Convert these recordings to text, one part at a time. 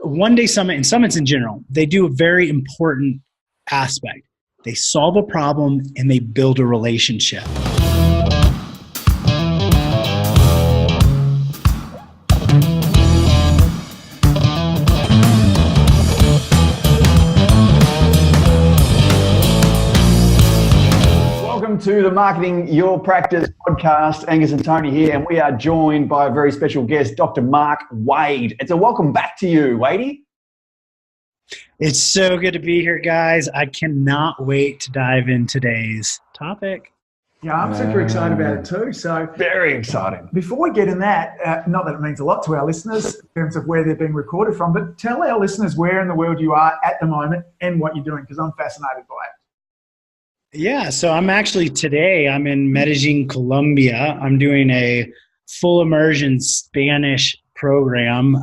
One Day Summit and summits in general, they do a very important aspect. They solve a problem and they build a relationship. Welcome to the Marketing Your Practice podcast. Angus and Tony here, and we are joined by a very special guest, Dr. Mark Wade. It's a welcome back to you, Wadey. It's so good to be here, guys. I cannot wait to dive in today's topic. Yeah, I'm super excited about it too. So very exciting. Before we get in that, not that it means a lot to our listeners in terms of where they're being recorded from, but tell our listeners where in the world you are at the moment and what you're doing, because I'm fascinated by it. Yeah, so I'm in Medellin, Colombia. I'm doing a full immersion Spanish program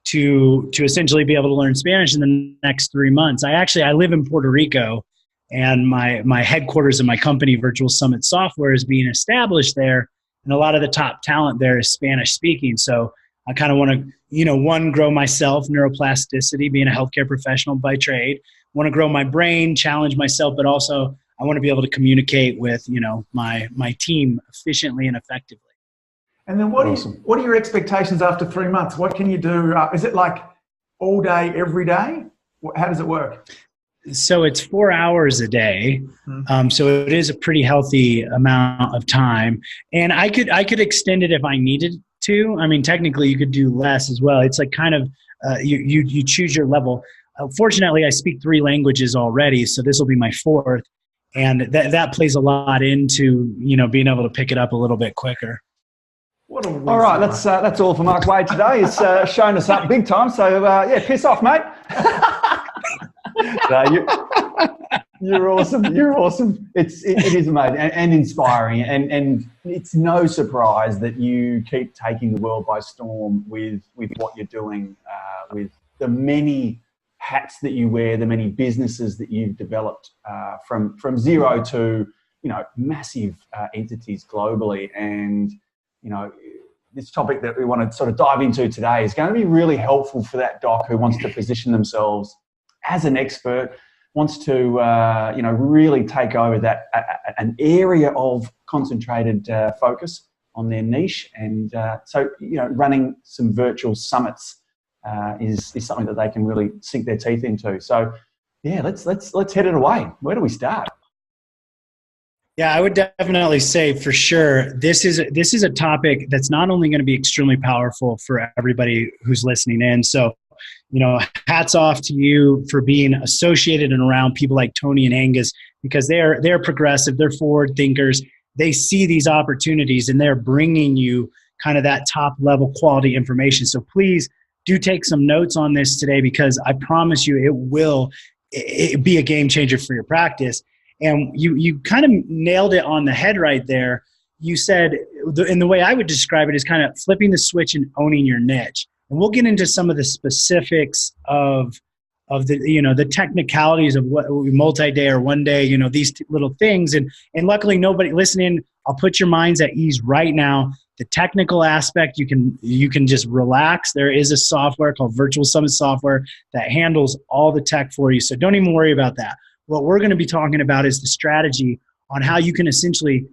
to essentially be able to learn Spanish in the next 3 months. I live in Puerto Rico, and my headquarters of my company, Virtual Summit Software, is being established there, and a lot of the top talent there is Spanish speaking. So I kind of want to, grow myself, neuroplasticity, being a healthcare professional by trade. Want to grow my brain, challenge myself, but also I want to be able to communicate with, my team efficiently and effectively. And then what are your expectations after 3 months? What can you do? Is it like all day, every day? How does it work? So it's 4 hours a day. So it is a pretty healthy amount of time. And I could extend it if I needed to. I mean, technically you could do less as well. It's like kind of, you choose your level. Fortunately, I speak 3 languages already, so this will be my 4th. And that plays a lot into, being able to pick it up a little bit quicker. All right, that's all for Mark Wade today. He's shown us up big time. So, piss off, mate. You're awesome. You're awesome. It is amazing and inspiring. And it's no surprise that you keep taking the world by storm with what you're doing, with the many hats that you wear, the many businesses that you've developed from zero to, massive entities globally. And, this topic that we want to sort of dive into today is going to be really helpful for that doc who wants to position themselves as an expert, wants to, really take over that an area of concentrated focus on their niche. And so, running some virtual summits is something that they can really sink their teeth into. So, yeah, let's head it away. Where do we start? Yeah, I would definitely say for sure this is a topic that's not only going to be extremely powerful for everybody who's listening in. So, hats off to you for being associated and around people like Tony and Angus, because they're progressive, they're forward thinkers. They see these opportunities and they're bringing you kind of that top level quality information. So please do take some notes on this today, because I promise you it will be a game changer for your practice. And you kind of nailed it on the head right there. You said, and the way I would describe it is kind of flipping the switch and owning your niche. And we'll get into some of the specifics of the, the technicalities of what multi-day or one day, these little things. And luckily nobody listening, I'll put your minds at ease right now. The technical aspect, you can just relax. There is a software called Virtual Summit Software that handles all the tech for you. So don't even worry about that. What we're going to be talking about is the strategy on how you can essentially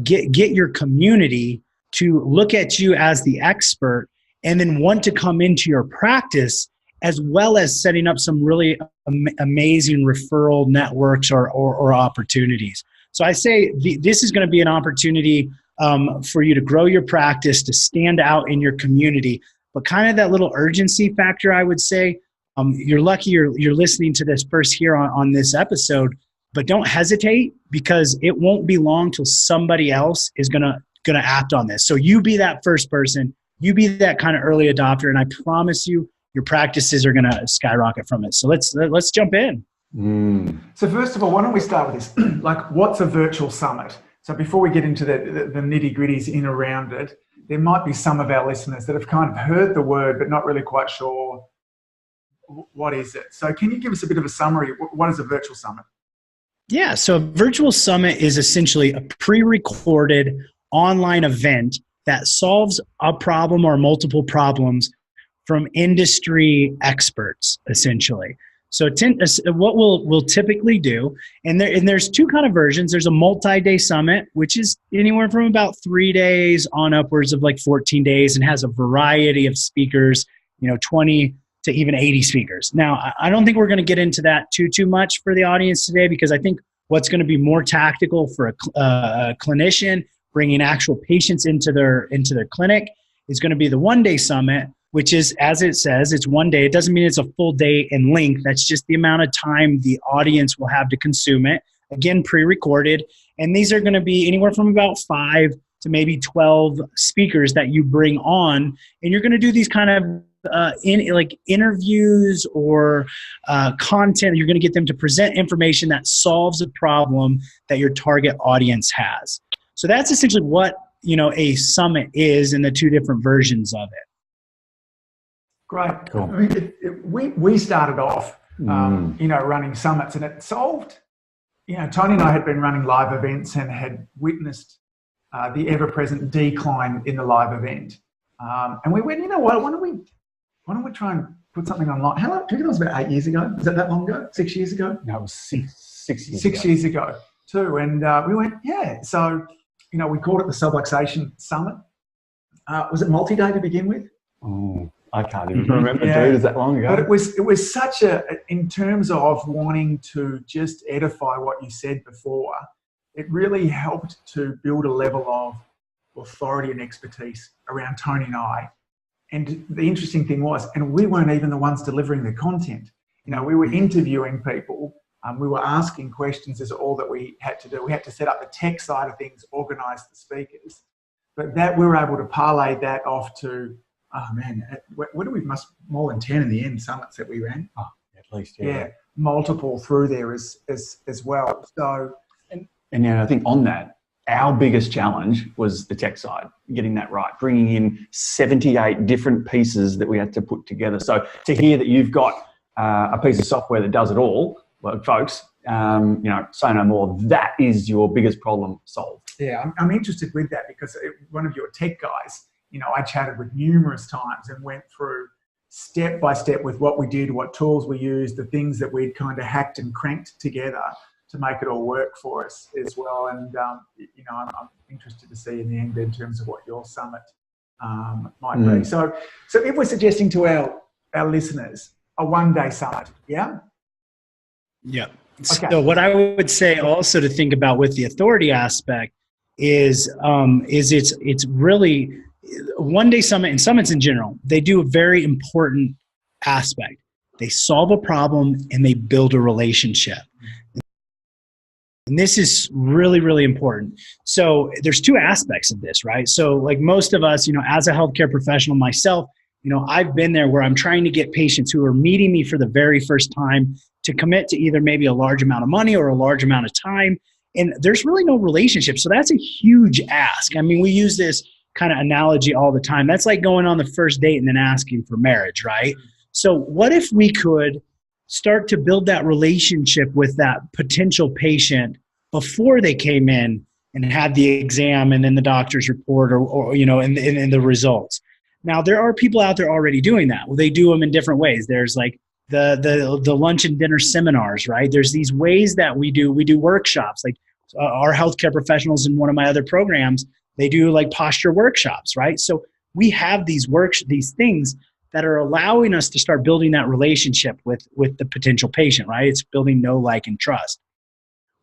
get your community to look at you as the expert and then want to come into your practice, as well as setting up some really amazing referral networks or opportunities. So I say this is going to be an opportunity for you to grow your practice, to stand out in your community, but kind of that little urgency factor, I would say. You're lucky you're listening to this first here on this episode, but don't hesitate, because it won't be long till somebody else is gonna act on this. So you be that first person, you be that kind of early adopter, and I promise you your practices are gonna skyrocket from it. So let's jump in. So first of all, why don't we start with this? Like, what's a virtual summit? So before we get into the nitty-gritties in around it, there might be some of our listeners that have kind of heard the word but not really quite sure what is it. So can you give us a bit of a summary? What is a virtual summit? Yeah, so a virtual summit is essentially a pre-recorded online event that solves a problem or multiple problems from industry experts, essentially. So what we'll typically do, and there's two kind of versions. There's a multi-day summit, which is anywhere from about 3 days on upwards of like 14 days and has a variety of speakers, 20 to even 80 speakers. Now, I don't think we're going to get into that too much for the audience today, because I think what's going to be more tactical for a clinician bringing actual patients into their clinic is going to be the one-day summit, which is, as it says, it's 1 day. It doesn't mean it's a full day in length. That's just the amount of time the audience will have to consume it. Again, pre-recorded. And these are going to be anywhere from about 5 to maybe 12 speakers that you bring on. And you're going to do these kind of interviews or content. You're going to get them to present information that solves a problem that your target audience has. So that's essentially what a summit is in the two different versions of it. Great. Cool. I mean, we started off, running summits, and it solved. Tony and I had been running live events and had witnessed the ever-present decline in the live event. And we went, what? Why don't we try and put something online? How long? Do you think it was about 8 years ago? Is that long ago? 6 years ago? No, it was six years. 6 years ago too. And we went, yeah. So, we called it the Subluxation Summit. Was it multi-day to begin with? Oh, I can't even remember, dude. Is that long ago? But it was such in terms of wanting to just edify what you said before, it really helped to build a level of authority and expertise around Tony and I. And the interesting thing was, and we weren't even the ones delivering the content. We were interviewing people. We were asking questions is all that we had to do. We had to set up the tech side of things, organize the speakers. But that we were able to parlay that off to, what do we more than 10 in the end summits that we ran? Oh, at least, yeah. Multiple through there as well. So, and I think on that, our biggest challenge was the tech side, getting that right, bringing in 78 different pieces that we had to put together. So to hear that you've got a piece of software that does it all, well, folks, say no more. That is your biggest problem solved. Yeah, I'm interested with that because one of your tech guys, I chatted with numerous times and went through step by step with what we did, what tools we used, the things that we'd kind of hacked and cranked together to make it all work for us as well. And, I'm interested to see in the end in terms of what your summit might be. So if we're suggesting to our listeners a one-day summit, yeah? Yeah. Okay. So what I would say also to think about with the authority aspect is it's really one-day summit and summits in general. They do a very important aspect. They solve a problem and they build a relationship. And this is really, really important. So there's two aspects of this, right? So like most of us, as a healthcare professional myself, I've been there where I'm trying to get patients who are meeting me for the very first time to commit to either maybe a large amount of money or a large amount of time. And there's really no relationship. So that's a huge ask. I mean, we use this kind of analogy all the time. That's like going on the first date and then asking for marriage, right? So what if we could start to build that relationship with that potential patient before they came in and had the exam and then the doctor's report or and the results. Now, there are people out there already doing that. Well, they do them in different ways. There's like the lunch and dinner seminars, right? There's these ways that we do workshops. Like our healthcare professionals in one of my other programs, they do like posture workshops, right? So we have these things that are allowing us to start building that relationship with the potential patient, right? It's building know, like, and trust.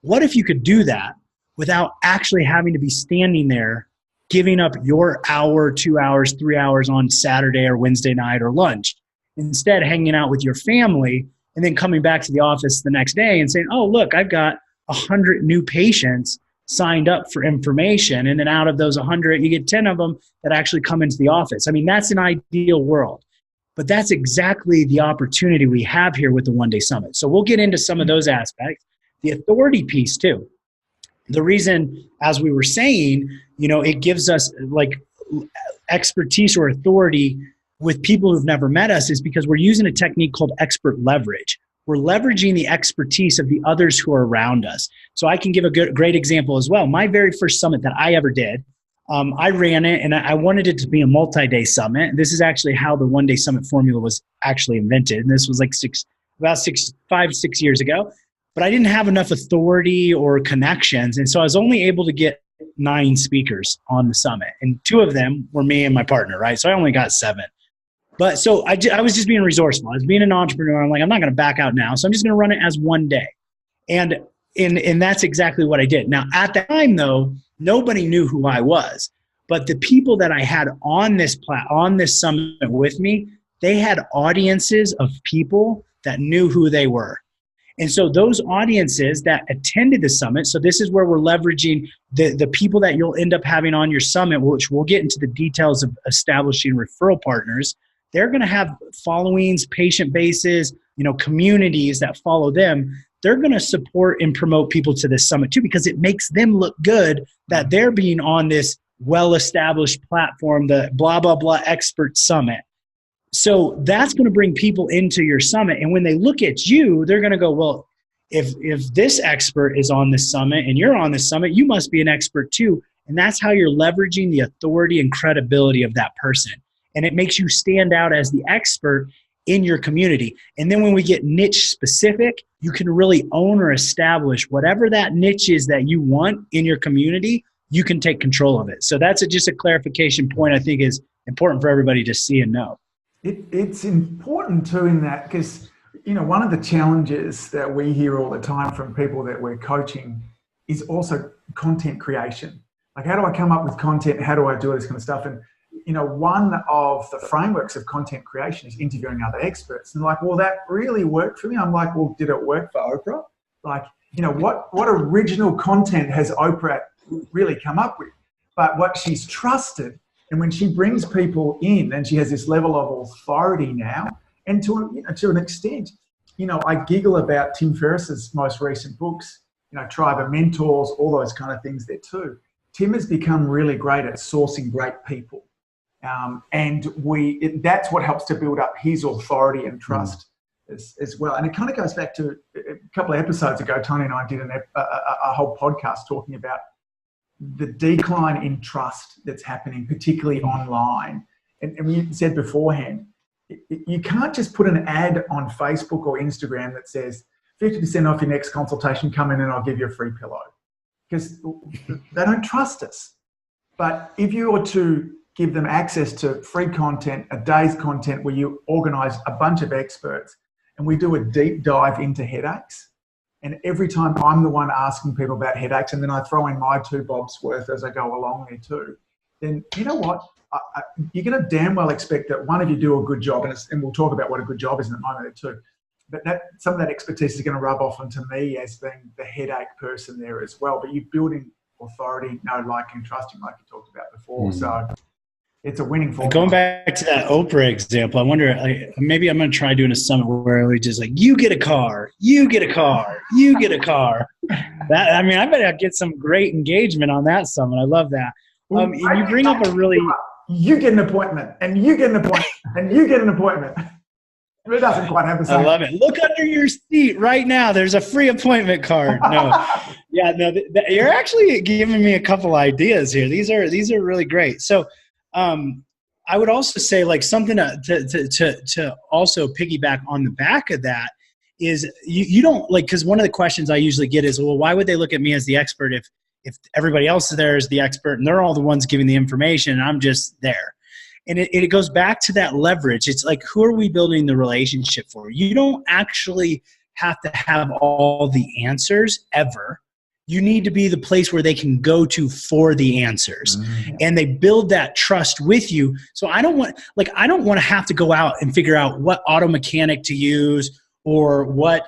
What if you could do that without actually having to be standing there giving up your hour, 2 hours, 3 hours on Saturday or Wednesday night or lunch, instead hanging out with your family and then coming back to the office the next day and saying, oh, look, I've got 100 new patients signed up for information. And then out of those 100, you get 10 of them that actually come into the office. I mean, that's an ideal world. But that's exactly the opportunity we have here with the one-day summit. So we'll get into some of those aspects. The authority piece too. The reason, as we were saying, it gives us like expertise or authority with people who've never met us is because we're using a technique called expert leverage. We're leveraging the expertise of the others who are around us. So I can give a great example as well. My very first summit that I ever did, I ran it, and I wanted it to be a multi-day summit. This is actually how the one-day summit formula was actually invented. And this was like 5-6 years ago. But I didn't have enough authority or connections. And so I was only able to get 9 speakers on the summit. And 2 of them were me and my partner, right? So I only got 7. But so I was just being resourceful. I was being an entrepreneur. I'm like, I'm not going to back out now. So I'm just going to run it as one day. And that's exactly what I did. Now, at the time, though, nobody knew who I was. But the people that I had on this summit with me, they had audiences of people that knew who they were. And so those audiences that attended the summit, so this is where we're leveraging the people that you'll end up having on your summit, which we'll get into the details of establishing referral partners. They're going to have followings, patient bases, communities that follow them. They're going to support and promote people to this summit too, because it makes them look good that they're being on this well-established platform, the blah, blah, blah expert summit. So that's going to bring people into your summit. And when they look at you, they're going to go, well, if this expert is on this summit and you're on this summit, you must be an expert too. And that's how you're leveraging the authority and credibility of that person. And it makes you stand out as the expert in your community. And then when we get niche specific, you can really own or establish whatever that niche is that you want in your community. You can take control of it. So that's just a clarification point I think is important for everybody to see and know. It's important too in that, because one of the challenges that we hear all the time from people that we're coaching is also content creation. Like, how do I come up with content? How do I do this kind of stuff? And one of the frameworks of content creation is interviewing other experts. And like, well, that really worked for me. I'm like, well, did it work for Oprah? Like, what original content has Oprah really come up with? But what she's trusted, and when she brings people in and she has this level of authority now, and to an extent, I giggle about Tim Ferriss's most recent books, Tribe of Mentors, all those kind of things there too. Tim has become really great at sourcing great people. And that's what helps to build up his authority and trust as well. And it kind of goes back to a couple of episodes ago, Tony and I did a whole podcast talking about the decline in trust that's happening, particularly online. And we said beforehand, you can't just put an ad on Facebook or Instagram that says 50% off your next consultation, come in and I'll give you a free pillow, because they don't trust us. But if you were to give them access to free content, a day's content where you organise a bunch of experts and we do a deep dive into headaches, and every time I'm the one asking people about headaches, and then I throw in my 2 bobs worth as I go along there too, then you know what? You're going to damn well expect that one of you do a good job, and we'll talk about what a good job is in a moment too. But some of that expertise is going to rub off onto me as being the headache person there as well. But you're building authority, liking, trusting, like you talked about before. So it's a winning formula. Going back to that Oprah example, I wonder, maybe I'm going to try doing a summit where we just like, you get a car, you get a car, you get a car. I bet I'd get some great engagement on that summit. I love that. You bring up a really... You get an appointment, and you get an appointment, and you get an appointment. It doesn't quite have the same. I love it. Look under your seat right now. There's a free appointment card. No, you're actually giving me a couple ideas here. These are really great. So, I would also say, like, something to also piggyback on the back of that is you don't, like, because one of the questions I usually get is, well, why would they look at me as the expert if everybody else is there as the expert and they're all the ones giving the information and I'm just there? And it goes back to that leverage. It's like, who are we building the relationship for? You don't actually have to have all the answers ever. You need to be the place where they can go to for the answers. Mm-hmm. And they build that trust with you. So I don't want to have to go out and figure out what auto mechanic to use or what,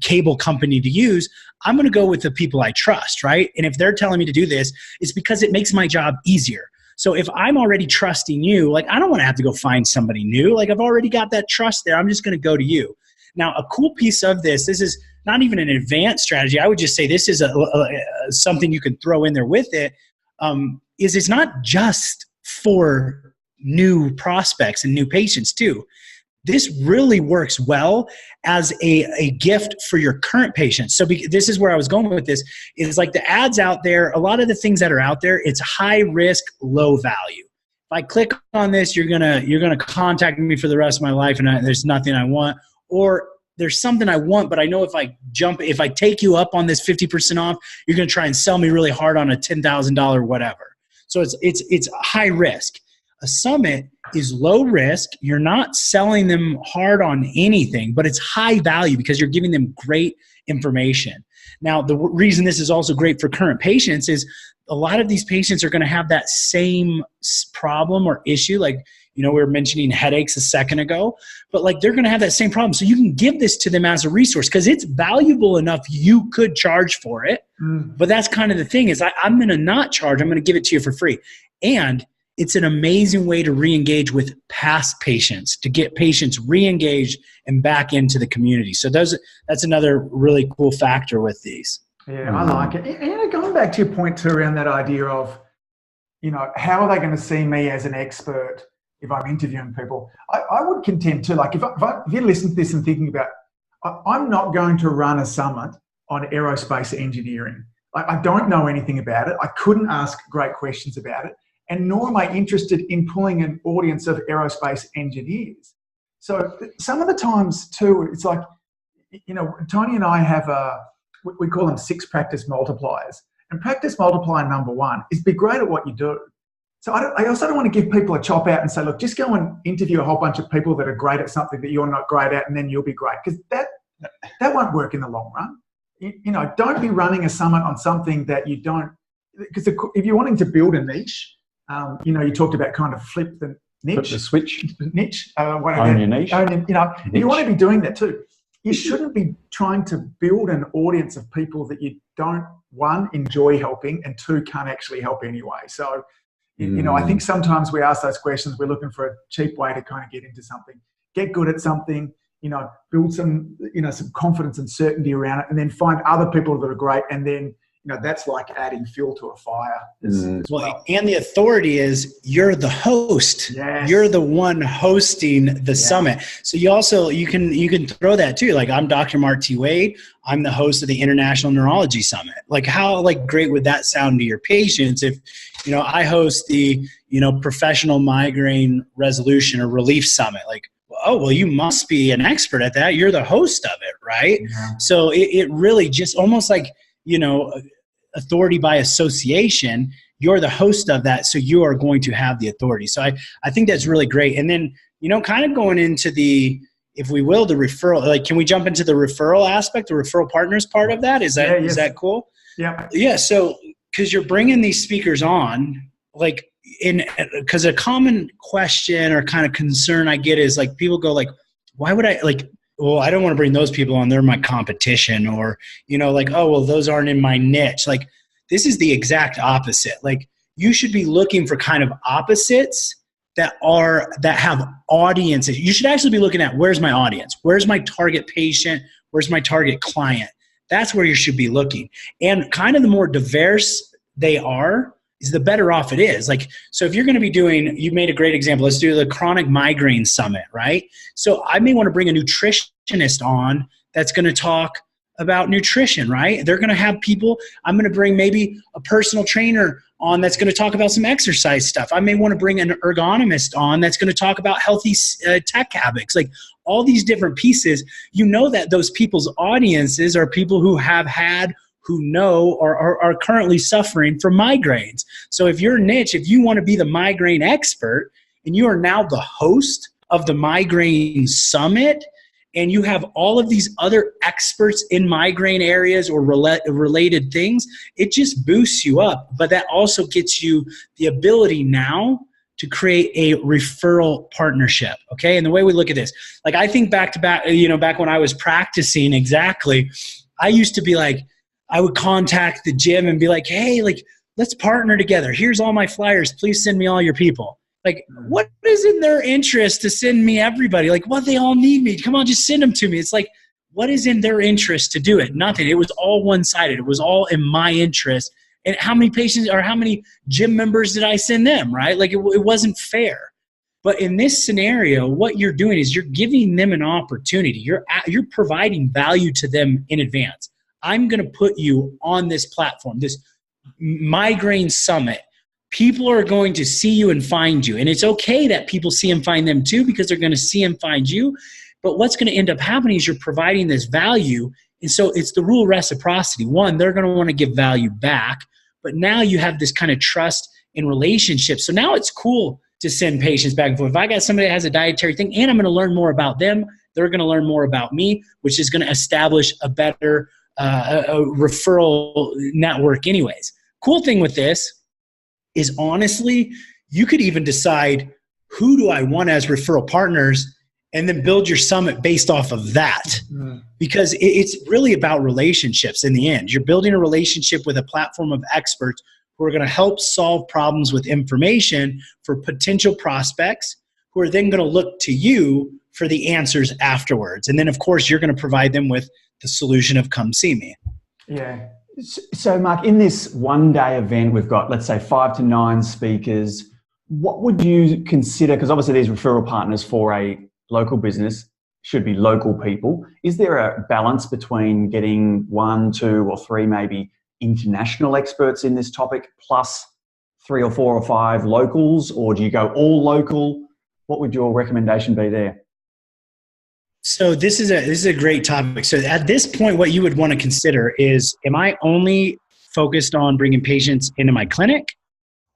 cable company to use. I'm going to go with the people I trust, right? And if they're telling me to do this, it's because it makes my job easier. So if I'm already trusting you, like, I don't want to have to go find somebody new. Like, I've already got that trust there. I'm just going to go to you. Now, a cool piece of this is not even an advanced strategy. I would just say this is something you can throw in there with it, is it's not just for new prospects and new patients too. this really works well as a gift for your current patients. So this is where I was going with this, is like the ads out there, a lot of the things that are out there, it's high risk, low value. If I click on this, you're gonna contact me for the rest of my life and there's nothing I want. Or there's something I want, but I know if I take you up on this 50% off, you're gonna try and sell me really hard on a $10,000 whatever. So it's high risk. A summit is low risk. You're not selling them hard on anything, but it's high value because you're giving them great information. Now, the reason this is also great for current patients is a lot of these patients are going to have that same problem or issue. Like, we were mentioning headaches a second ago, but like they're going to have that same problem. So you can give this to them as a resource because it's valuable enough you could charge for it. But that's kind of the thing is I'm going to not charge. I'm going to give it to you for free. And it's an amazing way to re-engage with past patients, to get patients re-engaged and back into the community. So that's another really cool factor with these. Yeah, I like it. And going back to your point too around that idea of, how are they going to see me as an expert if I'm interviewing people? I would contend too, like if you listen to this and thinking about, I'm not going to run a summit on aerospace engineering. I don't know anything about it. I couldn't ask great questions about it. And nor am I interested in pulling an audience of aerospace engineers. So some of the times too, it's like, Tony and I have we call them 6 practice multipliers. And practice multiplier number 1 is be great at what you do. So I also don't want to give people a chop out and say, look, just go and interview a whole bunch of people that are great at something that you're not great at, and then you'll be great. Because that won't work in the long run. Don't be running a summit on something that you don't, because if you're wanting to build a niche, you talked about kind of flip the niche. Flip the switch. Niche. Own your niche. If you want to be doing that too, you shouldn't be trying to build an audience of people that you don't, 1, enjoy helping, and 2, can't actually help anyway. So, I think sometimes we ask those questions, we're looking for a cheap way to kind of get into something, get good at something, build some, some confidence and certainty around it, and then find other people that are great, and then that's like adding fuel to a fire. Well, and the authority is you're the host. Yes. You're the one hosting the summit. So you can throw that too. Like, I'm Dr. Mark T. Wade. I'm the host of the International Neurology Summit. Like, how great would that sound to your patients if I host the Professional Migraine Resolution or Relief Summit? Like, oh, well, you must be an expert at that. You're the host of it, right? Yeah. So it really just almost like authority by association, you're the host of that, so you are going to have the authority. So I think that's really great. And then, kind of going into the, if we will, the referral, like, can we jump into the referral aspect, the referral partners part of that? Is that cool? Yeah. Yeah. So, because you're bringing these speakers on, like, because a common question or kind of concern I get is like, people go like, why would I, like, well, I don't want to bring those people on. They're my competition. Or, like, oh, well, those aren't in my niche. Like, this is the exact opposite. Like, you should be looking for kind of opposites that have audiences. You should actually be looking at, where's my audience? Where's my target patient? Where's my target client? That's where you should be looking. And kind of the more diverse they are, is the better off it is. Like, so if you're going to be doing, you made a great example. Let's do the chronic migraine summit, right? So I may want to bring a nutritionist on that's going to talk about nutrition, right? They're going to have people, I'm going to bring maybe a personal trainer on that's going to talk about some exercise stuff. I may want to bring an ergonomist on that's going to talk about healthy tech habits, like all these different pieces. That those people's audiences are people who have had, who know or are currently suffering from migraines. So if your niche, if you want to be the migraine expert and you are now the host of the migraine summit, and you have all of these other experts in migraine areas or related things, it just boosts you up. But that also gets you the ability now to create a referral partnership, okay? And the way we look at this, like, I think back back when I was practicing exactly, I used to be like, I would contact the gym and be like, hey, like, let's partner together. Here's all my flyers. Please send me all your people. Like, what is in their interest to send me everybody? Like, well, they all need me. Come on, just send them to me. It's like, what is in their interest to do it? Nothing. It was all one-sided. It was all in my interest. And how many patients or how many gym members did I send them, right? Like, it wasn't fair. But in this scenario, what you're doing is you're giving them an opportunity. You're providing value to them in advance. I'm going to put you on this platform, this migraine summit. People are going to see you and find you. And it's okay that people see and find them too, because they're going to see and find you. But what's going to end up happening is you're providing this value. And so it's the rule of reciprocity. One, they're going to want to give value back. But now you have this kind of trust in relationships. So now it's cool to send patients back and forth. If I got somebody that has a dietary thing and I'm going to learn more about them, they're going to learn more about me, which is going to establish a better a referral network anyways. Cool thing with this is, honestly, you could even decide, who do I want as referral partners, and then build your summit based off of that. Because it's really about relationships in the end. You're building a relationship with a platform of experts who are going to help solve problems with information for potential prospects, who are then going to look to you for the answers afterwards. And then, of course, you're going to provide them with the solution of come see me. Yeah. So, Mark, in this one-day event, we've got, let's say, 5 to 9 speakers. What would you consider, because obviously these referral partners for a local business should be local people. Is there a balance between getting 1, 2, or 3 maybe international experts in this topic, plus 3 or 4 or 5 locals, or do you go all local? What would your recommendation be there? So this is a great topic. So at this point, what you would want to consider is, am I only focused on bringing patients into my clinic,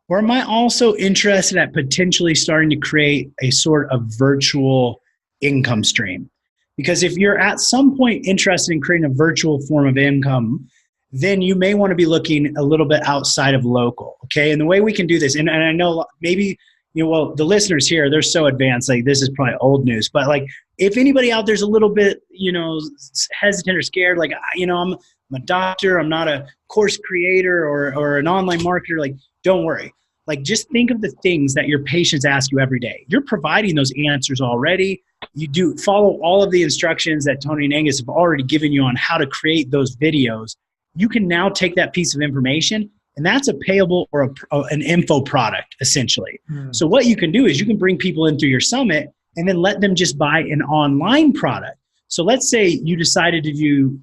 or am I also interested at potentially starting to create a sort of virtual income stream? Because if you're at some point interested in creating a virtual form of income, then you may want to be looking a little bit outside of local, okay? And the way we can do this, and I know maybe, well, the listeners here, they're so advanced, like this is probably old news, but like if anybody out there's a little bit, hesitant or scared, like, I'm a doctor, I'm not a course creator or an online marketer, like, don't worry. Like, just think of the things that your patients ask you every day. You're providing those answers already. You do follow all of the instructions that Tony and Angus have already given you on how to create those videos. You can now take that piece of information, and that's a payable or an info product, essentially. So what you can do is you can bring people in through your summit and then let them just buy an online product. So let's say you decided to do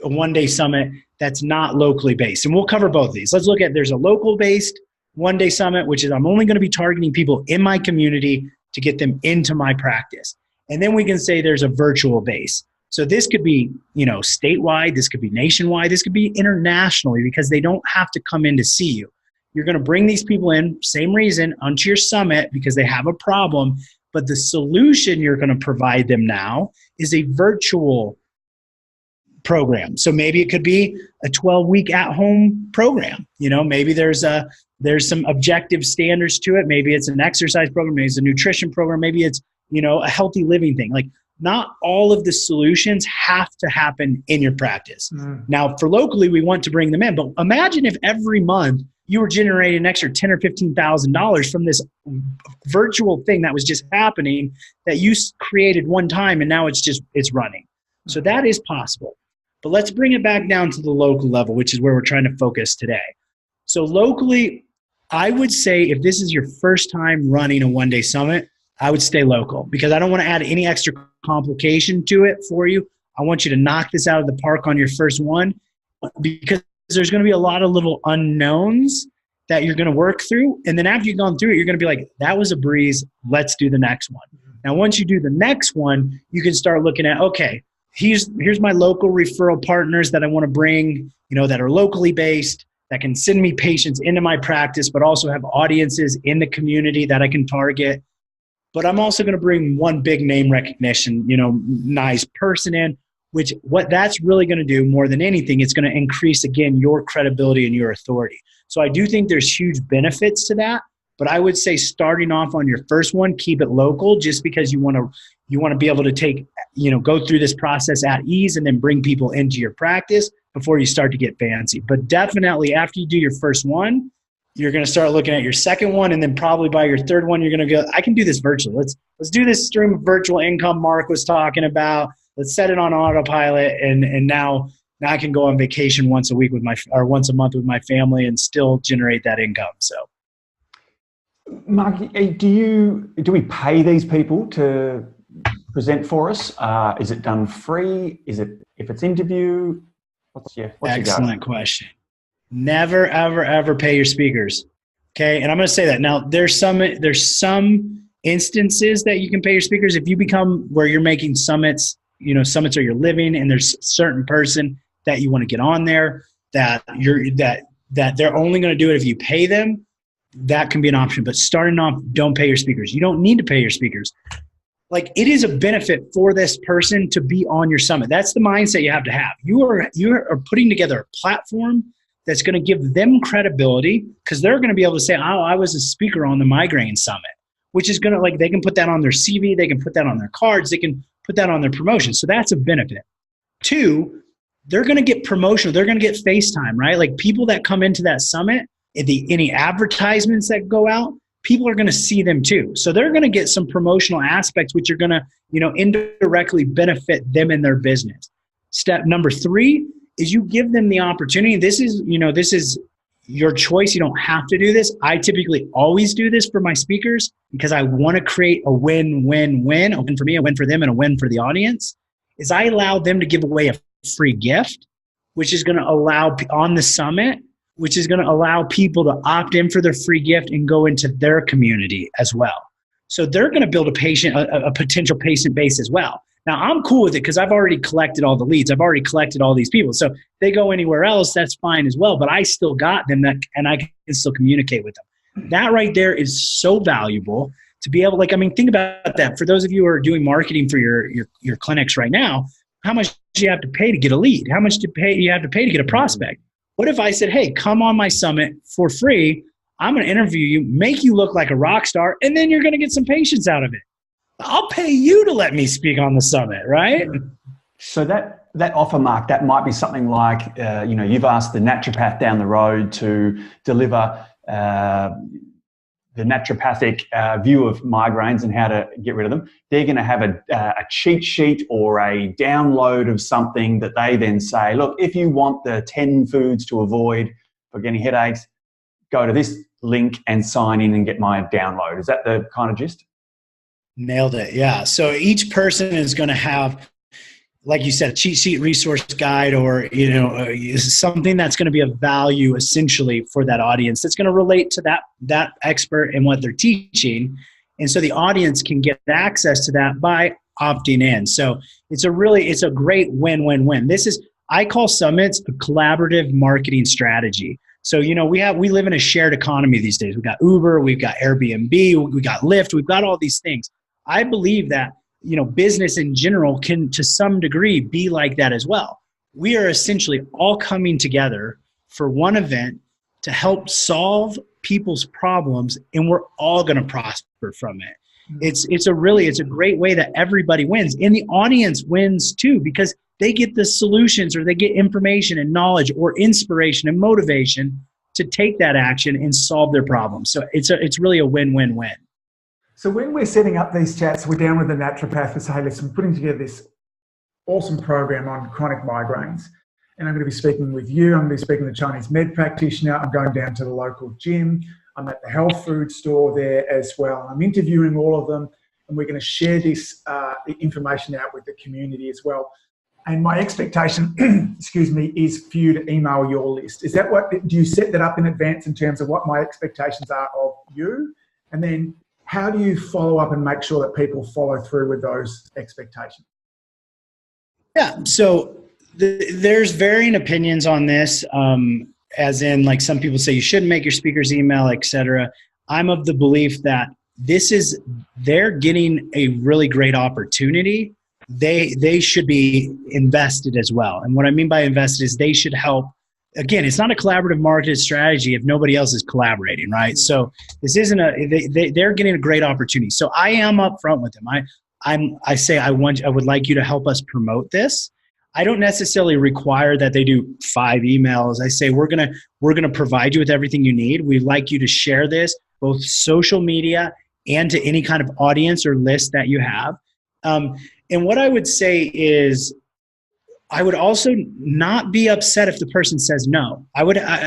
a one-day summit that's not locally based, and we'll cover both of these. Let's look at, there's a local-based one-day summit, which is I'm only going to be targeting people in my community to get them into my practice. And then we can say there's a virtual base. So this could be, statewide, this could be nationwide, this could be internationally, because they don't have to come in to see you. You're going to bring these people in, same reason, onto your summit because they have a problem, but the solution you're going to provide them now is a virtual program. So maybe it could be a 12-week at-home program. Maybe there's some objective standards to it. Maybe it's an exercise program, maybe it's a nutrition program, maybe it's, a healthy living thing. Like, not all of the solutions have to happen in your practice. Now, for locally, we want to bring them in, but imagine if every month you were generating an extra $10,000 or $15,000 from this virtual thing that was just happening, that you created one time, and now it's running. So that is possible. But let's bring it back down to the local level, which is where we're trying to focus today. So locally, I would say if this is your first time running a one-day summit, I would stay local, because I don't want to add any extra complication to it for you. I want you to knock this out of the park on your first one, because there's going to be a lot of little unknowns that you're going to work through. And then after you've gone through it, you're going to be like, that was a breeze. Let's do the next one. Now, once you do the next one, you can start looking at, okay, here's my local referral partners that I want to bring, that are locally based, that can send me patients into my practice, but also have audiences in the community that I can target. But I'm also going to bring one big name recognition, nice person in, which what that's really going to do more than anything, it's going to increase, again, your credibility and your authority. So I do think there's huge benefits to that, but I would say starting off on your first one, keep it local, just because you want to be able to take, go through this process at ease and then bring people into your practice before you start to get fancy. But definitely after you do your first one, you're going to start looking at your second one, and then probably by your third one, you're going to go, I can do this virtually. Let's do this stream of virtual income Mark was talking about. Let's set it on autopilot, and now I can go on vacation once a week once a month with my family and still generate that income. So Mark, do we pay these people to present for us? Is it done free? Is it, if it's interview? What's your go? Excellent question. Never, ever, ever pay your speakers. Okay. And I'm going to say that now there's some instances that you can pay your speakers. If you become where you're making summits, summits are your living, and there's a certain person that you want to get on there that they're only going to do it if you pay them. That can be an option, but starting off, don't pay your speakers. You don't need to pay your speakers. Like, it is a benefit for this person to be on your summit. That's the mindset you have to have. You are putting together a platform that's going to give them credibility, because they're going to be able to say, oh, I was a speaker on the migraine summit, which is going to, like, they can put that on their CV. They can put that on their cards. They can put that on their promotion. So that's a benefit. 2, they're going to get promotional. They're going to get FaceTime, right? Like, people that come into that summit, any advertisements that go out, people are going to see them too. So they're going to get some promotional aspects, which are going to, indirectly benefit them in their business. Step number 3 is you give them the opportunity. This is your choice. You don't have to do this. I typically always do this for my speakers because I want to create a win-win-win, a win for me, a win for them, and a win for the audience. Is I allow them to give away a free gift, which is going to allow on the summit, which is going to allow people to opt in for their free gift and go into their community as well. So they're going to build a potential patient base as well. Now, I'm cool with it because I've already collected all the leads. I've already collected all these people. So if they go anywhere else, that's fine as well. But I still got them, and I can still communicate with them. That right there is so valuable to be able, think about that. For those of you who are doing marketing for your clinics right now, how much do you have to pay to get a lead? How much do you have to pay to get a prospect? What if I said, hey, come on my summit for free. I'm going to interview you, make you look like a rock star, and then you're going to get some patients out of it. I'll pay you to let me speak on the summit, right? So that offer, Mark, that might be something like, you've asked the naturopath down the road to deliver the naturopathic view of migraines and how to get rid of them. They're going to have a cheat sheet or a download of something that they then say, look, if you want the 10 foods to avoid for getting headaches, go to this link and sign in and get my download. Is that the kind of gist? Nailed it. Yeah. So each person is going to have, like you said, a cheat sheet, resource guide, or, something that's going to be of value essentially for that audience that's going to relate to that expert and what they're teaching. And so the audience can get access to that by opting in. So it's a great win-win-win. I call summits a collaborative marketing strategy. So, we live in a shared economy these days. We've got Uber, we've got Airbnb, we've got Lyft, we've got all these things. I believe that, business in general can, to some degree, be like that as well. We are essentially all coming together for one event to help solve people's problems, and we're all going to prosper from it. It's a great way that everybody wins, and the audience wins too, because they get the solutions, or they get information and knowledge or inspiration and motivation to take that action and solve their problems. So it's really a win-win-win. So when we're setting up these chats, we're down with the naturopath and say, hey, listen, we're putting together this awesome program on chronic migraines. And I'm going to be speaking with you. I'm going to be speaking to the Chinese med practitioner. I'm going down to the local gym. I'm at the health food store there as well. I'm interviewing all of them, and we're going to share this information out with the community as well. And my expectation, is for you to email your list. Is that do you set that up in advance in terms of what my expectations are of you? And then how do you follow up and make sure that people follow through with those expectations? Yeah, so there's varying opinions on this, as in, like, some people say you shouldn't make your speakers email, etc. I'm of the belief that they're getting a really great opportunity. They should be invested as well. And what I mean by invested is they should help. Again, it's not a collaborative marketing strategy if nobody else is collaborating, right? So this isn't they're getting a great opportunity. So I am upfront with them. I say I would like you to help us promote this. I don't necessarily require that they do 5 emails. I say we're gonna provide you with everything you need. We'd like you to share this both social media and to any kind of audience or list that you have. And what I would say is, I would also not be upset if the person says no.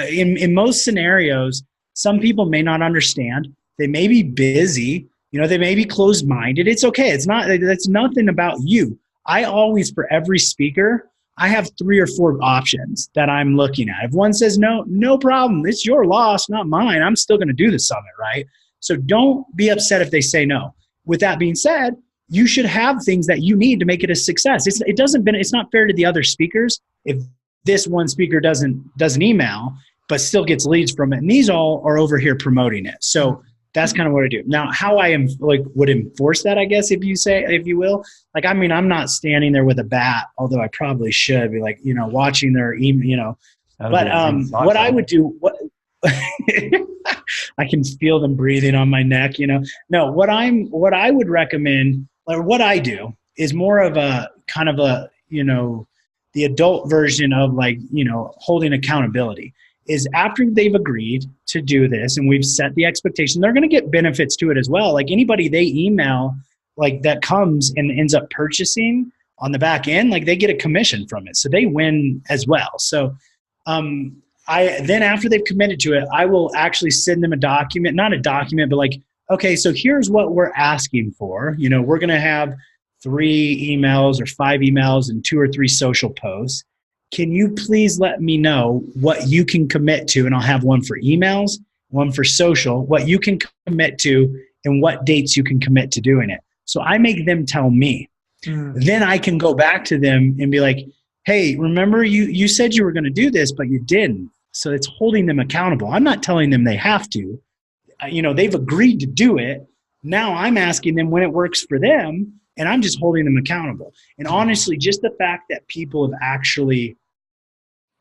In most scenarios, some people may not understand. They may be busy. They may be closed-minded. It's okay. That's nothing about you. I always, for every speaker, I have 3 or 4 options that I'm looking at. If one says no, no problem. It's your loss, not mine. I'm still going to do the summit, right? So don't be upset if they say no. With that being said, you should have things that you need to make it a success. It's not fair to the other speakers if this one speaker doesn't email, but still gets leads from it. And these all are over here promoting it. So that's kind of what I do. Now, how I am would enforce that, I guess, if you will. I'm not standing there with a bat, although I probably should be watching their email, But what I would do, I can feel them breathing on my neck, No, what I would recommend, or what I do, is more of a kind of a, the adult version of holding accountability. Is after they've agreed to do this and we've set the expectation, they're going to get benefits to it as well. Like anybody they email that comes and ends up purchasing on the back end, they get a commission from it. So they win as well. So then after they've committed to it, I will actually send them a document, not a document, but okay, so here's what we're asking for. We're going to have 3 emails or 5 emails and 2 or 3 social posts. Can you please let me know what you can commit to? And I'll have one for emails, one for social, what you can commit to and what dates you can commit to doing it. So I make them tell me. Then I can go back to them and be like, hey, remember you said you were going to do this, but you didn't. So it's holding them accountable. I'm not telling them they have to. They've agreed to do it. Now I'm asking them when it works for them, and I'm just holding them accountable. And honestly, just the fact that people have actually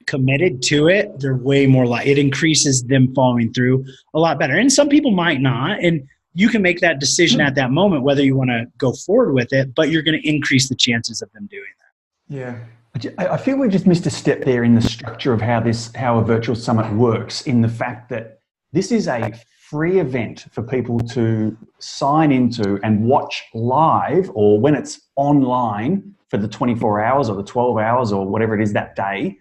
committed to it, they're way more it increases them following through a lot better. And some people might not, and you can make that decision at that moment whether you want to go forward with it, but you're going to increase the chances of them doing that. Yeah. I feel we just missed a step there in the structure of how a virtual summit works, in the fact that this is a free event for people to sign into and watch live, or when it's online for the 24 hours or the 12 hours or whatever it is that day.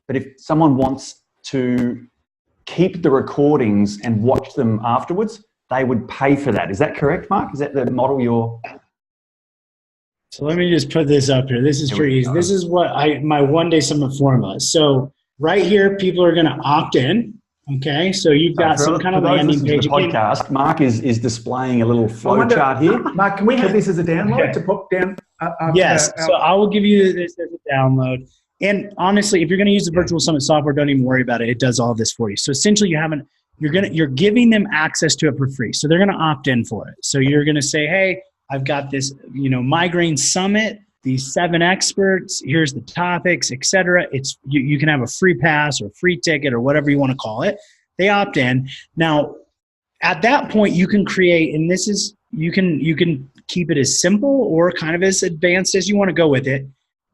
But if someone wants to keep the recordings and watch them afterwards, they would pay for that. Is that correct, Mark? Is that the model you're... So let me just put this up here. This is pretty easy. This is what my one-day summit formula. So right here, people are going to opt in. Okay, so you've got some kind of landing page. The podcast. Mark is displaying a little flow chart here. Mark, can we have this as a download to put down? Yes, so I will give you this as a download. And honestly, if you're going to use the virtual summit software, don't even worry about it. It does all of this for you. So essentially, you're giving them access to it for free. So they're going to opt in for it. So you're going to say, hey, I've got this, migraine summit, these 7 experts, here's the topics, etc. It's you can have a free pass or free ticket or whatever you want to call it. They opt in. Now, at that point, you can create, and this is you can keep it as simple or kind of as advanced as you want to go with it.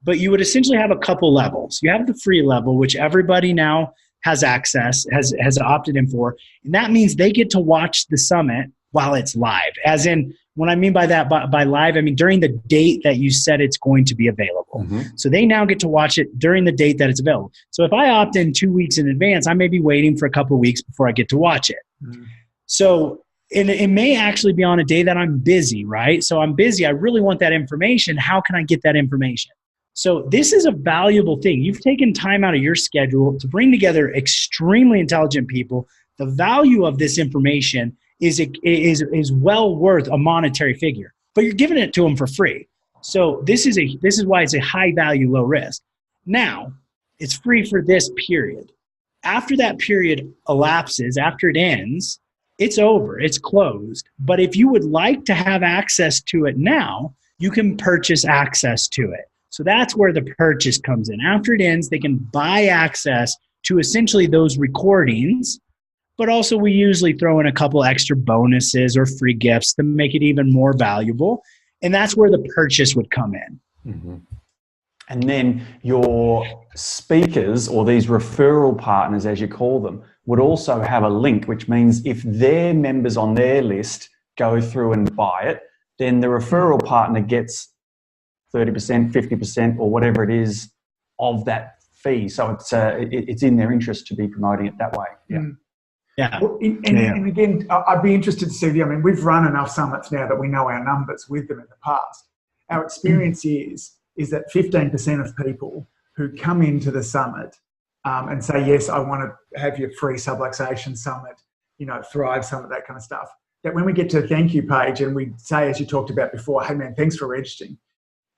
But you would essentially have a couple levels. You have the free level, which everybody now has access, has opted in for. And that means they get to watch the summit while it's live. As in, what I mean by that, by live, I mean during the date that you said it's going to be available. Mm-hmm. So they now get to watch it during the date that it's available. So if I opt in 2 weeks in advance, I may be waiting for a couple of weeks before I get to watch it. Mm-hmm. So it may actually be on a day that I'm busy, right? So I'm busy. I really want that information. How can I get that information? So this is a valuable thing. You've taken time out of your schedule to bring together extremely intelligent people. The value of this information is well worth a monetary figure, but you're giving it to them for free. So this is why it's a high value, low risk. Now, it's free for this period. After that period elapses, after it ends, it's over, it's closed. But if you would like to have access to it now, you can purchase access to it. So that's where the purchase comes in. After it ends, they can buy access to essentially those recordings, but also we usually throw in a couple extra bonuses or free gifts to make it even more valuable. And that's where the purchase would come in. Mm-hmm. And then your speakers, or these referral partners, as you call them, would also have a link, which means if their members on their list go through and buy it, then the referral partner gets 30%, 50%, or whatever it is of that fee. So it's in their interest to be promoting it that way. Yeah. Yeah. And again, I'd be interested to see, I mean, we've run enough summits now that we know our numbers with them in the past. Our experience is that 15% of people who come into the summit and say, yes, I want to have your free subluxation summit, Thrive Summit, that kind of stuff, that when we get to the thank you page and we say, as you talked about before, hey man, thanks for registering.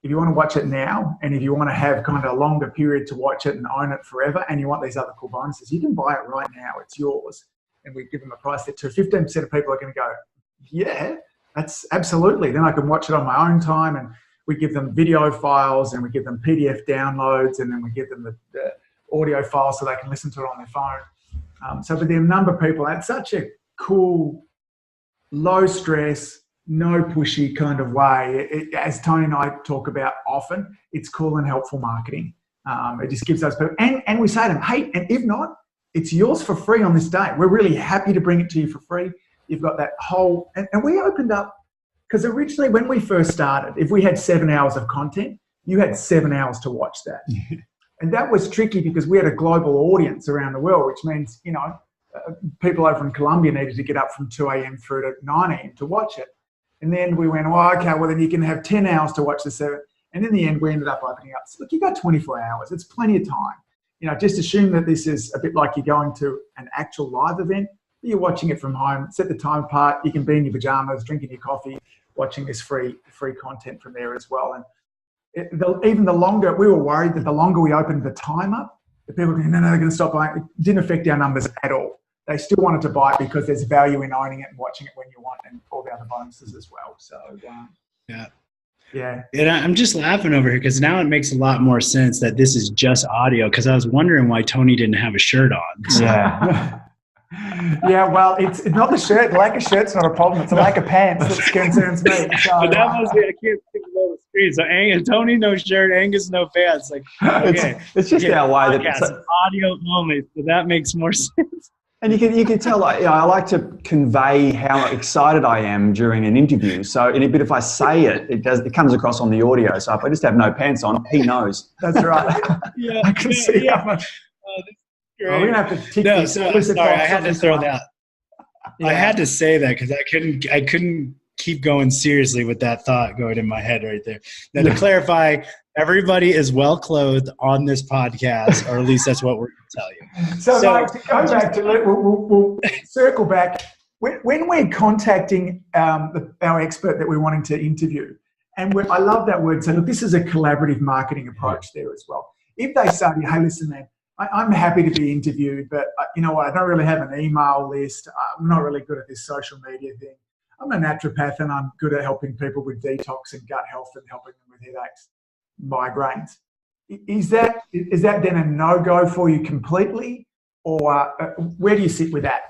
If you want to watch it now, and if you want to have kind of a longer period to watch it and own it forever, and you want these other cool bonuses, you can buy it right now. It's yours. And we give them a price there too. 15% of people are going to go, yeah, that's absolutely. Then I can watch it on my own time. And we give them video files, and we give them PDF downloads, and then we give them the audio files so they can listen to it on their phone. So for the number of people, that's such a cool, low stress, no pushy kind of way. As Tony and I talk about often, it's cool and helpful marketing. It just gives those people, and we say to them, hey, and if not, it's yours for free on this day. We're really happy to bring it to you for free. You've got that whole, and we opened up, because originally when we first started, if we had 7 hours of content, you had 7 hours to watch that. And that was tricky because we had a global audience around the world, which means, people over in Colombia needed to get up from 2 a.m. through to 9 a.m. to watch it. And then we went, okay, well then you can have 10 hours to watch the 7. And in the end, we ended up opening up. So look, you got 24 hours. It's plenty of time. Just assume that this is a bit like you're going to an actual live event. You're watching it from home. Set the time apart. You can be in your pajamas, drinking your coffee, watching this free content from there as well. And even the longer, we were worried that the longer we opened the time up, the people were going, no, they're going to stop buying. It didn't affect our numbers at all. They still wanted to buy it because there's value in owning it and watching it when you want, and all the other bonuses as well. So, yeah. And I'm just laughing over here because now it makes a lot more sense that this is just audio, because I was wondering why Tony didn't have a shirt on. So. Yeah. Yeah, well, it's not the shirt. The lack of shirt's not a problem. It's a lack of pants that concerns me. So, but that must be, I can't see below the screen. So Tony, no shirt, Angus, no pants. Like, okay. It's just our way. Podcast, it's audio only, so that makes more sense. And you can tell, I like to convey how excited I am during an interview. So, but if I say it comes across on the audio. So if I just have no pants on, he knows. That's right. Yeah, I can see how much. Great. We're gonna have to tick this. Sorry, I had to throw that. Yeah. I had to say that because I couldn't keep going seriously with that thought going in my head right there. Now to clarify, everybody is well clothed on this podcast, or at least that's what we're going to tell you. So Mike, to go back to it, we'll circle back. When we're contacting our expert that we're wanting to interview, and I love that word. So look, this is a collaborative marketing approach there as well. If they say, hey, listen, man, I'm happy to be interviewed, but you know what? I don't really have an email list. I'm not really good at this social media thing. I'm a naturopath, and I'm good at helping people with detox and gut health and helping them with headaches, migraines. Is that then a no-go for you completely, or where do you sit with that?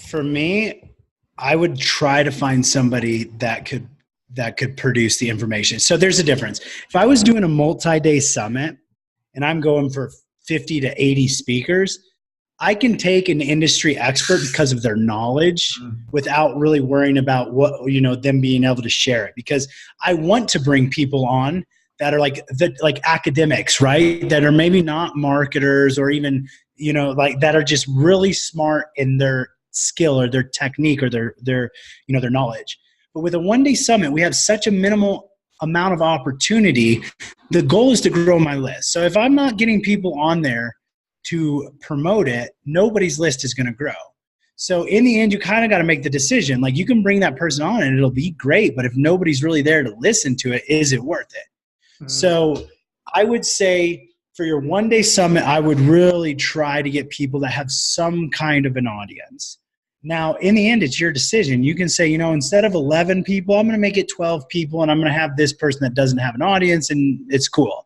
For me, I would try to find somebody that could produce the information. So there's a difference. If I was doing a multi-day summit, and I'm going for 50 to 80 speakers, I can take an industry expert because of their knowledge without really worrying about them being able to share it, because I want to bring people on that are like academics, right? That are maybe not marketers, or even, that are just really smart in their skill or their technique or their knowledge. But with a one-day summit, we have such a minimal amount of opportunity. The goal is to grow my list. So if I'm not getting people on there to promote it, nobody's list is going to grow. So in the end, you kind of got to make the decision. Like, you can bring that person on and it'll be great, but if nobody's really there to listen to it, is it worth it? Mm-hmm. So I would say for your one-day summit, I would really try to get people that have some kind of an audience. Now, in the end, it's your decision. You can say, instead of 11 people, I'm going to make it 12 people, and I'm going to have this person that doesn't have an audience, and it's cool.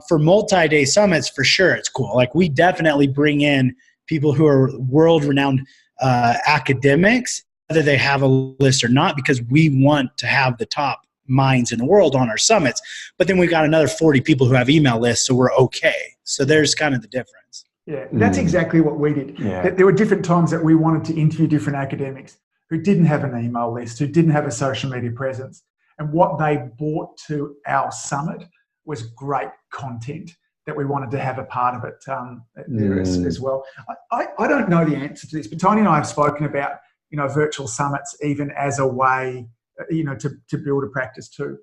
For multi-day summits, for sure, it's cool. Like, we definitely bring in people who are world-renowned academics, whether they have a list or not, because we want to have the top minds in the world on our summits. But then we've got another 40 people who have email lists, so we're okay. So there's kind of the difference. Yeah, that's exactly what we did. Yeah. There were different times that we wanted to interview different academics who didn't have an email list, who didn't have a social media presence. And what they brought to our summit was great content that we wanted to have a part of it there as well. I don't know the answer to this, but Tony and I have spoken about, virtual summits even as a way, to build a practice too.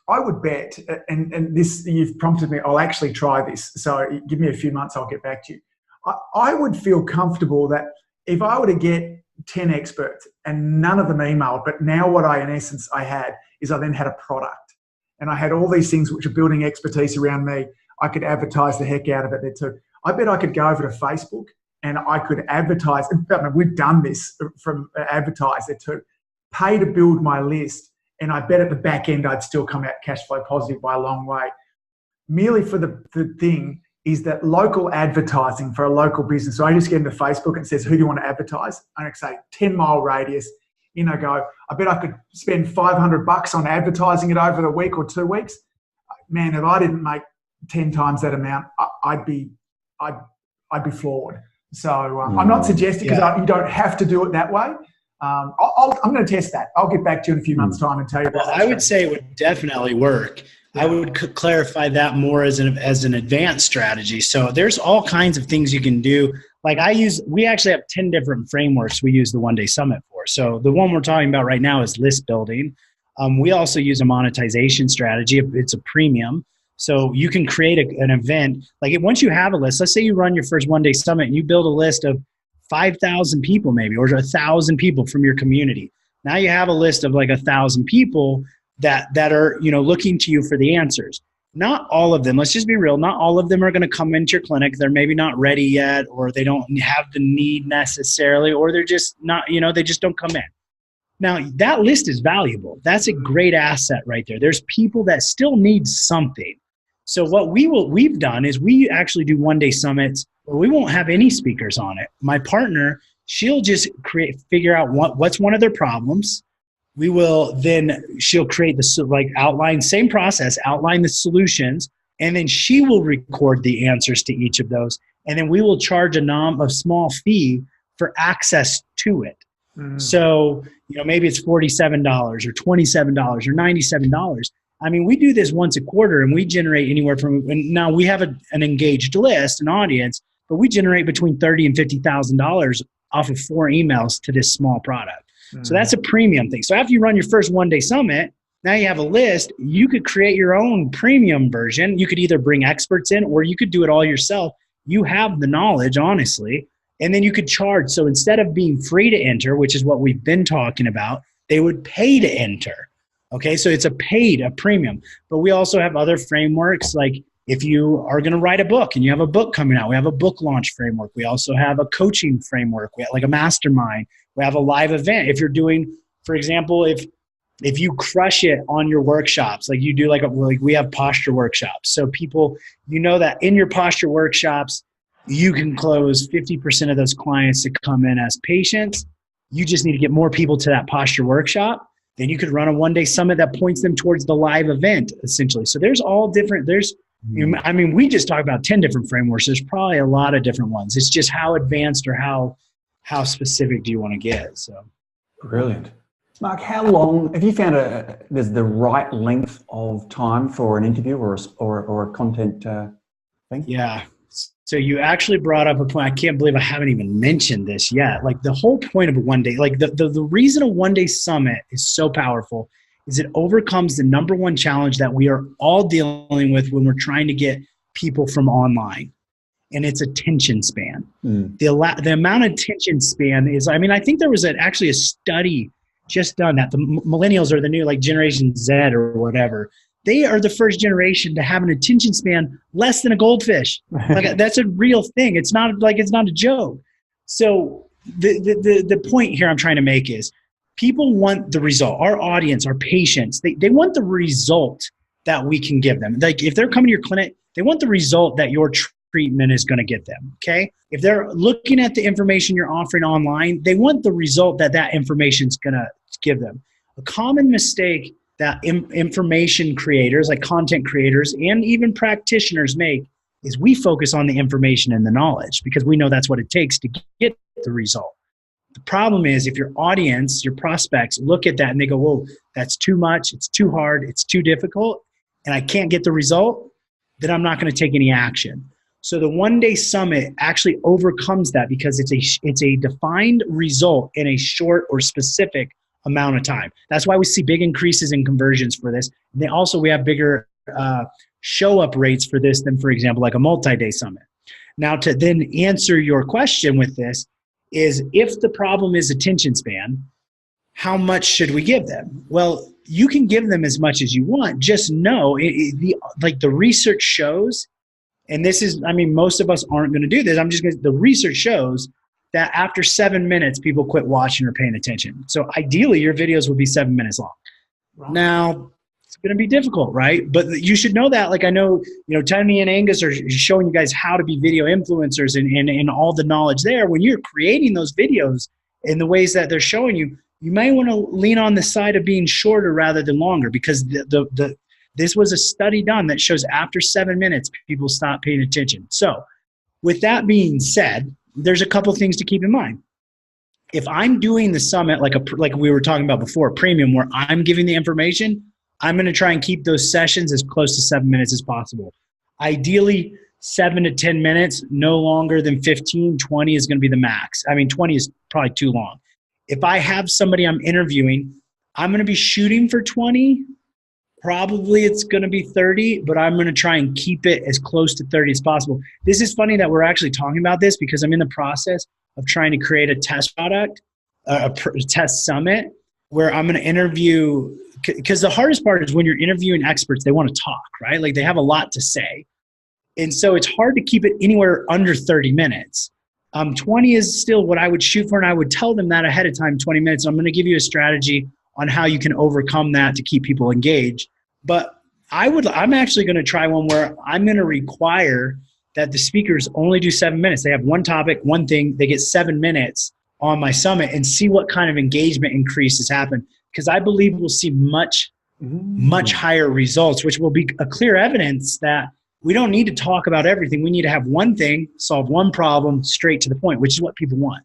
I would bet, and this, you've prompted me, I'll actually try this. So give me a few months, I'll get back to you. I would feel comfortable that if I were to get 10 experts and none of them emailed, but now what I, in essence, I then had a product. And I had all these things which are building expertise around me. I could advertise the heck out of it there too. I bet I could go over to Facebook and I could advertise. I mean, we've done this from advertise there too. Pay to build my list. And I bet at the back end, I'd still come out cash flow positive by a long way. Merely for the thing is that local advertising for a local business. So I just get into Facebook and it says, who do you want to advertise? And I say 10-mile radius. Go, I bet I could spend $500 on advertising it over the week or 2 weeks. Man, if I didn't make 10 times that amount, I'd be floored. So I'm not suggesting, because you don't have to do it that way. I'm going to test that. I'll get back to you in a few months' time and tell you about that. I would say it would definitely work. I would clarify that more as an advanced strategy. So there's all kinds of things you can do. Like we actually have 10 different frameworks we use the one-day summit for. So the one we're talking about right now is list building. We also use a monetization strategy. It's a premium. So you can create an event. Like once you have a list, let's say you run your first one-day summit and you build a list of 5,000 people maybe, or 1,000 people from your community. Now you have a list of like 1,000 people that are, looking to you for the answers. Not all of them, let's just be real, not all of them are going to come into your clinic. They're maybe not ready yet, or they don't have the need necessarily, or they're just not, they just don't come in. Now that list is valuable. That's a great asset right there. There's people that still need something. So what we've done is we actually do one-day summits where we won't have any speakers on it. My partner, she'll just figure out what's one of their problems. She'll create outline, same process, outline the solutions, and then she will record the answers to each of those. And then we will charge a small fee for access to it. So, maybe it's $47 or $27 or $97. I mean, we do this once a quarter and we generate anywhere from, and now we have an engaged list, an audience, but we generate between $30,000 and $50,000 off of 4 emails to this small product. So that's a premium thing. So after you run your first one-day summit, now you have a list. You could create your own premium version. You could either bring experts in or you could do it all yourself. You have the knowledge, honestly, and then you could charge. So instead of being free to enter, which is what we've been talking about, they would pay to enter. Okay, so it's a premium. But we also have other frameworks, like if you are going to write a book and you have a book coming out, we have a book launch framework. We also have a coaching framework. We have like a mastermind. We have a live event. If you're doing, for example, if you crush it on your workshops, like you do like we have posture workshops. So people, that in your posture workshops, you can close 50% of those clients to come in as patients. You just need to get more people to that posture workshop. Then you could run a one-day summit that points them towards the live event, essentially. So there's all different, we just talked about 10 different frameworks. There's probably a lot of different ones. It's just how advanced or how specific do you want to get? So, brilliant. Mark, how long have you found there's the right length of time for an interview or a content thing? Yeah. So you actually brought up a point. I can't believe I haven't even mentioned this yet. Like the whole point of a one-day, like the reason a one-day summit is so powerful is it overcomes the number one challenge that we are all dealing with when we're trying to get people from online. And it's attention span. The amount of attention span is, I think there was actually a study just done that the millennials are the new Generation Z or whatever. They are the first generation to have an attention span less than a goldfish. That's a real thing. It's not a joke. So the point here I'm trying to make is people want the result. Our audience, our patients, they want the result that we can give them. Like if they're coming to your clinic, they want the result that your treatment is going to get them. Okay. If they're looking at the information you're offering online, they want the result that information is going to give them. A common mistake that information creators, like content creators and even practitioners make is we focus on the information and the knowledge because we know that's what it takes to get the result. The problem is if your audience, your prospects look at that and they go, whoa, that's too much, it's too hard, it's too difficult, and I can't get the result, then I'm not going to take any action. So the one-day summit actually overcomes that because it's a defined result in a short or specific amount of time. That's why we see big increases in conversions for this. We have bigger show-up rates for this than, for example, like a multi-day summit. Now, to then answer your question with this is, if the problem is attention span, how much should we give them? Well, you can give them as much as you want. Just know, the research shows, and this is, I mean, most of us aren't going to do this. The research shows that after 7 minutes, people quit watching or paying attention. So ideally, your videos would be 7 minutes long. Right. Now, it's going to be difficult, right? But you should know that. Like, I know, Tony and Angus are showing you guys how to be video influencers and all the knowledge there. When you're creating those videos in the ways that they're showing you, you may want to lean on the side of being shorter rather than longer, because this was a study done that shows after 7 minutes, people stop paying attention. So with that being said, there's a couple things to keep in mind. If I'm doing the summit like we were talking about before, premium, where I'm giving the information, I'm going to try and keep those sessions as close to 7 minutes as possible. Ideally, 7 to 10 minutes, no longer than 15. 20 is going to be the max. I mean, 20 is probably too long. If I have somebody I'm interviewing, I'm going to be shooting for 20. Probably it's going to be 30, but I'm going to try and keep it as close to 30 as possible. This is funny that we're actually talking about this, because I'm in the process of trying to create a test product, a test summit, where I'm going to interview, because the hardest part is when you're interviewing experts, they want to talk, right? Like, they have a lot to say. And so it's hard to keep it anywhere under 30 minutes. 20 is still what I would shoot for, and I would tell them that ahead of time, 20 minutes. I'm going to give you a strategy on how you can overcome that to keep people engaged. But I'm actually going to try one where I'm going to require that the speakers only do 7 minutes. They have one topic, one thing, they get 7 minutes on my summit, and see what kind of engagement increases happen. Because I believe we'll see much higher results, which will be a clear evidence that we don't need to talk about everything. We need to have one thing, solve one problem, straight to the point, which is what people want.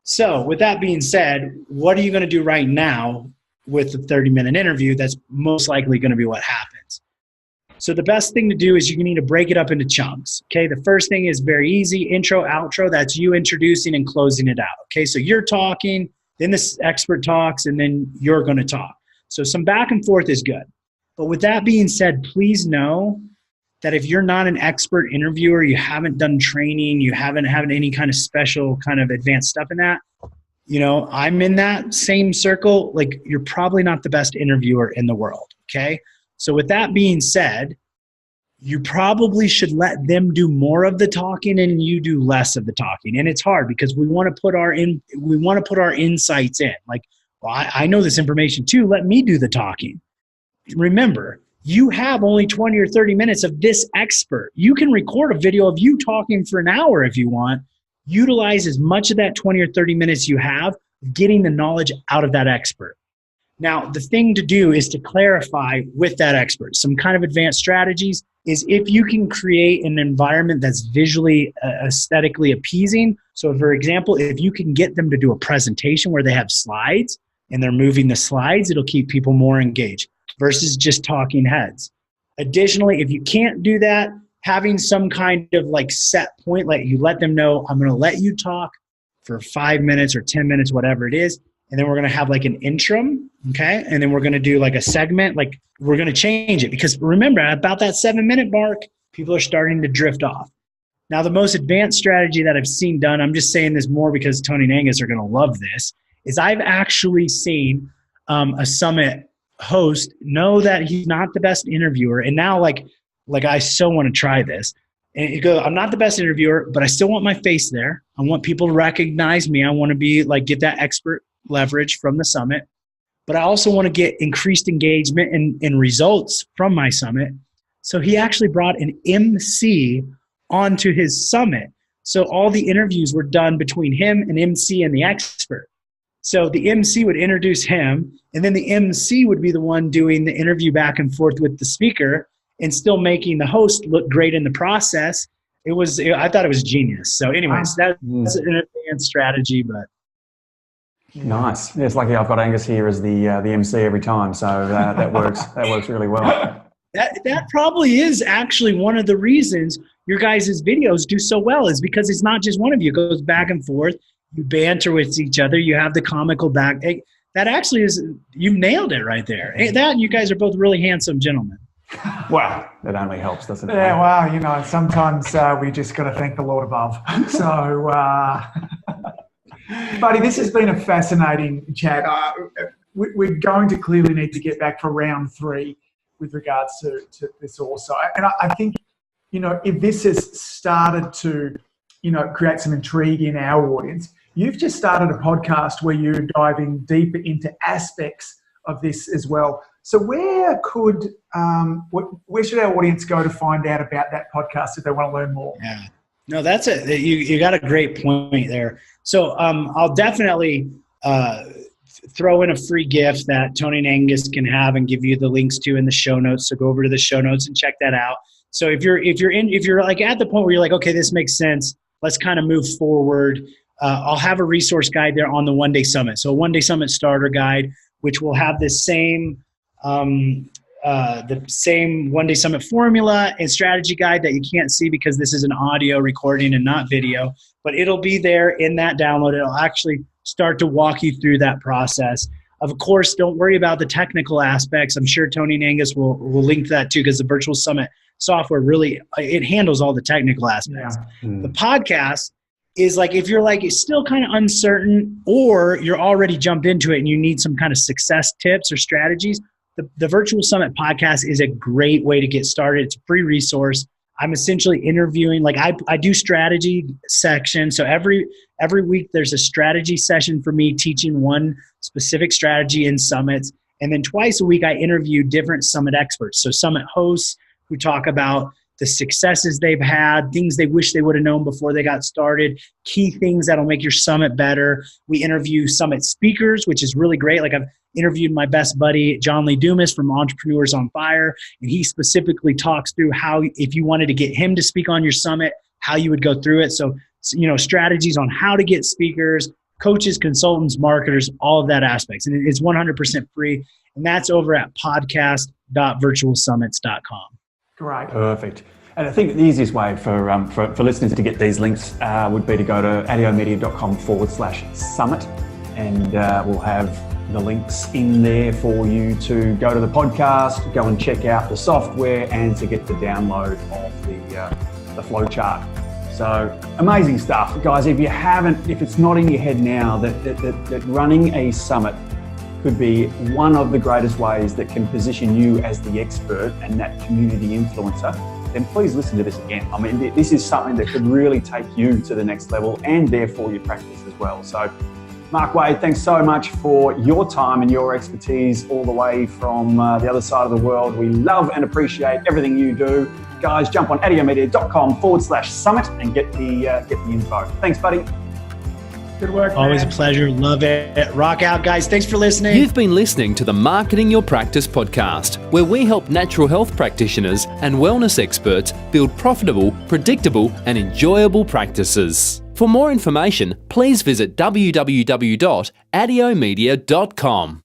So with that being said, what are you going to do right now with the 30-minute interview? That's most likely going to be what happens. So the best thing to do is you need to break it up into chunks. Okay, the first thing is very easy, intro, outro. That's you introducing and closing it out. Okay, so you're talking, then this expert talks, and then you're going to talk. So some back and forth is good. But with that being said, please know that if you're not an expert interviewer, you haven't done training, you haven't had any kind of special kind of advanced stuff in that, I'm in that same circle, like, you're probably not the best interviewer in the world, okay? So with that being said, you probably should let them do more of the talking and you do less of the talking. And it's hard because we want to put our insights in. Like, well, I know this information too, let me do the talking. Remember, you have only 20 or 30 minutes of this expert. You can record a video of you talking for an hour if you want. Utilize as much of that 20 or 30 minutes you have, getting the knowledge out of that expert. Now, the thing to do is to clarify with that expert. Some kind of advanced strategies is if you can create an environment that's visually, aesthetically appeasing. So for example, if you can get them to do a presentation where they have slides and they're moving the slides, it'll keep people more engaged versus just talking heads. Additionally, if you can't do that, having some kind of like set point, like you let them know, I'm going to let you talk for 5 minutes or 10 minutes, whatever it is. And then we're going to have like an interim, okay? And then we're going to do like a segment, like we're going to change it. Because remember, about that 7 minute mark, people are starting to drift off. Now, the most advanced strategy that I've seen done, I'm just saying this more because Tony and Angus are going to love this, is I've actually seen a summit host know that he's not the best interviewer. And now like I so want to try this. And you go, I'm not the best interviewer, but I still want my face there. I want people to recognize me. I want to be like, get that expert leverage from the summit. But I also want to get increased engagement and results from my summit. So he actually brought an MC onto his summit. So all the interviews were done between him and MC and the expert. So the MC would introduce him, and then the MC would be the one doing the interview back and forth with the speaker and still making the host look great in the process. I thought it was genius. So anyways, that's an advanced strategy, but. Nice. Yeah, it's lucky I've got Angus here as the MC every time. So that works. That works really well. That probably is actually one of the reasons your guys' videos do so well, is because it's not just one of you. It goes back and forth. You banter with each other. You have the comical back. That actually is, you nailed it right there. That and you guys are both really handsome gentlemen. Well, that only helps, doesn't it? Yeah, well, sometimes we just got to thank the Lord above. So, buddy, this has been a fascinating chat. We're going to clearly need to get back for round 3 with regards to this also. And I think, if this has started to, create some intrigue in our audience, you've just started a podcast where you're diving deeper into aspects of this as well. So where should our audience go to find out about that podcast if they want to learn more? Yeah, no, that's it. You got a great point there. So I'll definitely throw in a free gift that Tony and Angus can have and give you the links to in the show notes. So go over to the show notes and check that out. So if you're like at the point where you're like, okay, this makes sense, let's kind of move forward. I'll have a resource guide there on the One Day Summit. So a One Day Summit starter guide, which will have the same One Day Summit formula and strategy guide that you can't see because this is an audio recording and not video, but it'll be there in that download. It'll actually start to walk you through that process. Of course, don't worry about the technical aspects. I'm sure Tony and Angus will link to that too, because the Virtual Summit software really, it handles all the technical aspects. Yeah. The podcast is like, if you're like still kind of uncertain, or you're already jumped into it and you need some kind of success tips or strategies, the Virtual Summit podcast is a great way to get started. It's a free resource. I'm essentially interviewing, like I do strategy section. So every week there's a strategy session for me teaching one specific strategy in summits. And then twice a week I interview different summit experts. So summit hosts who talk about the successes they've had, things they wish they would have known before they got started, key things that'll make your summit better. We interview summit speakers, which is really great. Like I've interviewed my best buddy, John Lee Dumas from Entrepreneurs on Fire, and he specifically talks through how, if you wanted to get him to speak on your summit, how you would go through it. So strategies on how to get speakers, coaches, consultants, marketers, all of that aspects. And it's 100% free. And that's over at podcast.virtualsummits.com. Great. Perfect. And I think the easiest way for listeners to get these links would be to go to adiomedia.com/summit, and we'll have the links in there for you to go to the podcast, go and check out the software, and to get the download of the flow chart. So amazing stuff, guys. If it's not in your head now that running a summit could be one of the greatest ways that can position you as the expert and that community influencer, then please listen to this again. I mean, this is something that could really take you to the next level, and therefore your practice as well. So Mark Wade, thanks so much for your time and your expertise all the way from the other side of the world. We love and appreciate everything you do. Guys, jump on adiomedia.com/summit and get the info. Thanks, buddy. Good work, Always man. a pleasure. Love it. Rock out, guys. Thanks for listening. You've been listening to the Marketing Your Practice podcast, where we help natural health practitioners and wellness experts build profitable, predictable, and enjoyable practices. For more information, please visit www.adiomedia.com.